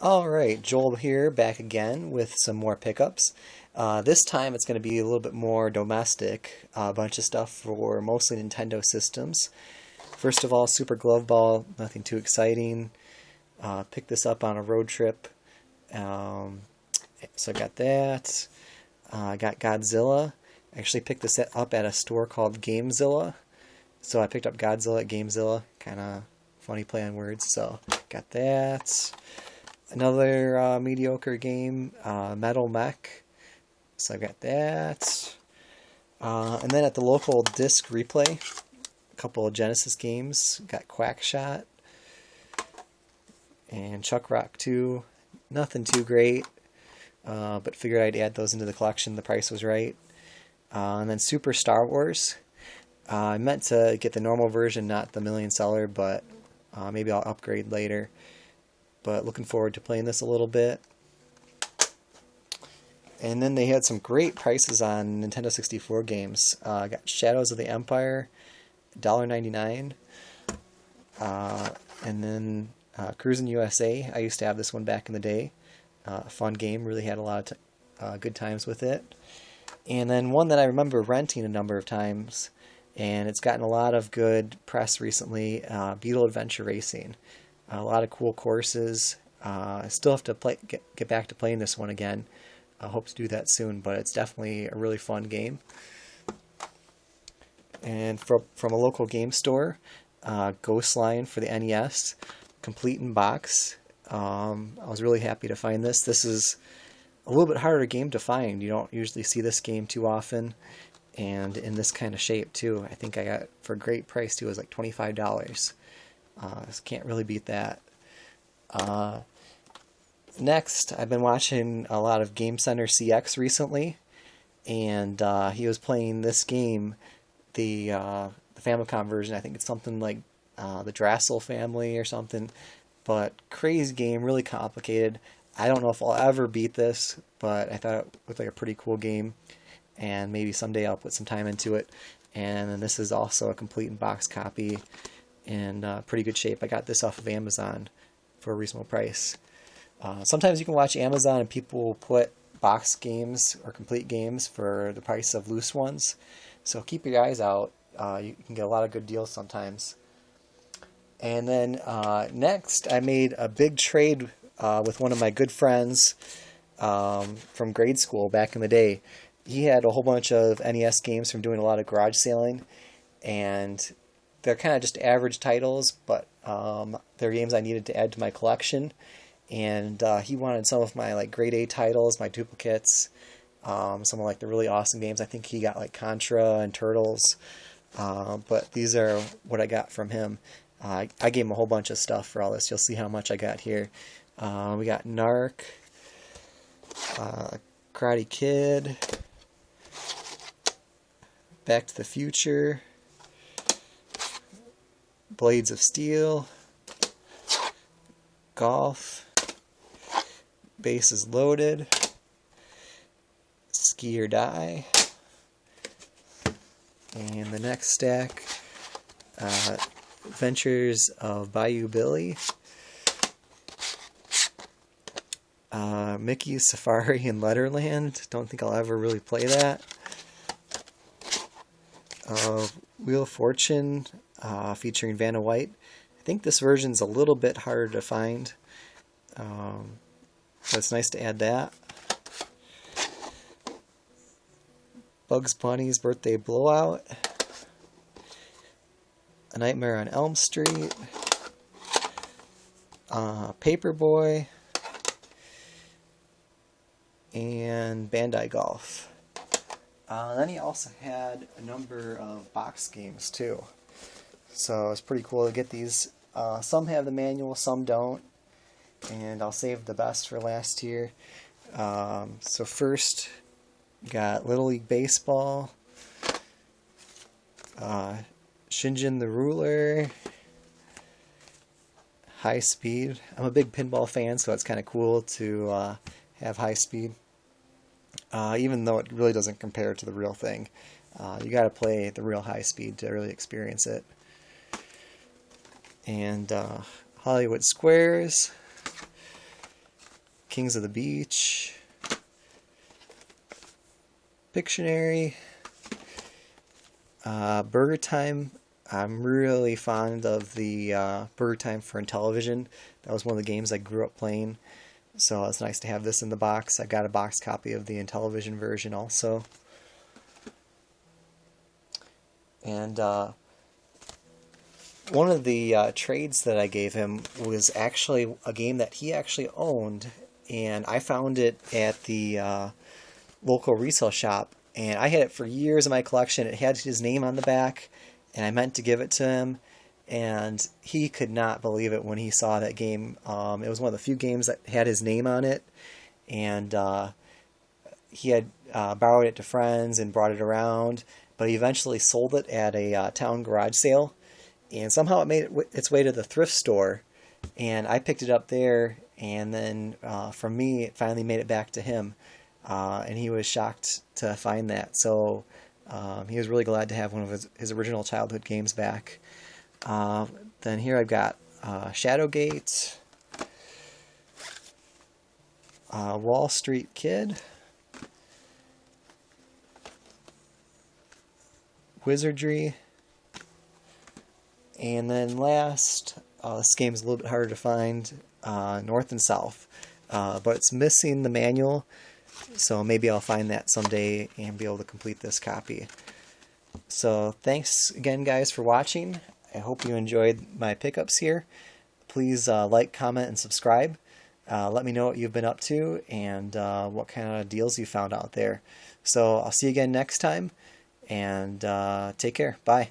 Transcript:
Alright, Joel here, back again with some more pickups. This time it's going to be a little bit more domestic, a bunch of stuff for mostly Nintendo systems. First of all, Super Glove Ball, nothing too exciting. Picked this up on a road trip, um, so I got that. I got Godzilla. I actually picked this up at a store called Gamezilla, so I picked up Godzilla at Gamezilla, kind of funny play on words, so got that. Another mediocre game, Metal Mech. So I got that. And then at the local disc replay, a couple of Genesis games. Got Quackshot and Chuck Rock 2. Nothing too great, but figured I'd add those into the collection. The price was right. And then Super Star Wars. I meant to get the normal version, not the million seller, but maybe I'll upgrade later. But looking forward to playing this a little bit. And then they had some great prices on Nintendo 64 games. I got Shadows of the Empire, $1.99. And then Cruisin' USA. I used to have this one back in the day. Fun game, really had a lot of good times with it. And then one that I remember renting a number of times, and it's gotten a lot of good press recently, Beetle Adventure Racing. A lot of cool courses. I still have to get back to playing this one again. I hope to do that soon, but it's definitely a really fun game. And from a local game store, Ghostline for the NES, complete in box. I was really happy to find this. This is a little bit harder game to find. You don't usually see this game too often, and in this kind of shape too. I think I got for a great price too. It was like $25. Can't really beat that. Next, I've been watching a lot of Game Center CX recently, and he was playing this game, the Famicom version. I think it's something like the Drassel family or something, but crazy game, really complicated. I don't know if I'll ever beat this, but I thought it looked like a pretty cool game, and maybe someday I'll put some time into it. And then this is also a complete in-box copy in pretty good shape. I got this off of Amazon for a reasonable price. Sometimes you can watch Amazon and people will put box games or complete games for the price of loose ones. So keep your eyes out. You can get a lot of good deals sometimes. And then next, I made a big trade with one of my good friends from grade school back in the day. He had a whole bunch of NES games from doing a lot of garage sailing, and they're kind of just average titles, but they're games I needed to add to my collection. And he wanted some of my like grade A titles, my duplicates, some of like the really awesome games. I think he got like Contra and Turtles, but these are what I got from him. I gave him a whole bunch of stuff for all this. You'll see how much I got here. We got Narc, Karate Kid, Back to the Future, Blades of Steel, Golf, Bases Loaded, Ski or Die, and the next stack, Adventures of Bayou Billy, Mickey's Safari in Letterland. Don't think I'll ever really play that. Wheel of Fortune, featuring Vanna White. I think this version's a little bit harder to find, but it's nice to add that. Bugs Bunny's Birthday Blowout, A Nightmare on Elm Street, Paperboy, and Bandai Golf. Then he also had a number of box games too. So it's pretty cool to get these. Some have the manual, some don't. And I'll save the best for last year. So first, got Little League Baseball, Shinjin the Ruler, High Speed. I'm a big pinball fan, so it's kind of cool to have High Speed. Even though it really doesn't compare to the real thing. You got to play the real High Speed to really experience it. And Hollywood Squares, Kings of the Beach, Pictionary, Burger Time. I'm really fond of the Burger Time for Intellivision. That was one of the games I grew up playing, so it's nice to have this in the box. I got a box copy of the Intellivision version also. And one of the trades that I gave him was actually a game that he actually owned, and I found it at the local resale shop, and I had it for years in my collection. It had his name on the back, and I meant to give it to him, and he could not believe it when he saw that game. It was one of the few games that had his name on it, and he had borrowed it to friends and brought it around, but he eventually sold it at a town garage sale, and somehow it made its way to the thrift store, and I picked it up there, and then from me, it finally made it back to him, and he was shocked to find that. So he was really glad to have one of his original childhood games back. Then here I've got Shadowgate, Wall Street Kid, Wizardry, and then last, this game is a little bit harder to find, North and South, but it's missing the manual, so maybe I'll find that someday and be able to complete this copy. So thanks again, guys, for watching. I hope you enjoyed my pickups here. Please like, comment, and subscribe. Let me know what you've been up to and what kind of deals you found out there. So I'll see you again next time, and take care. Bye.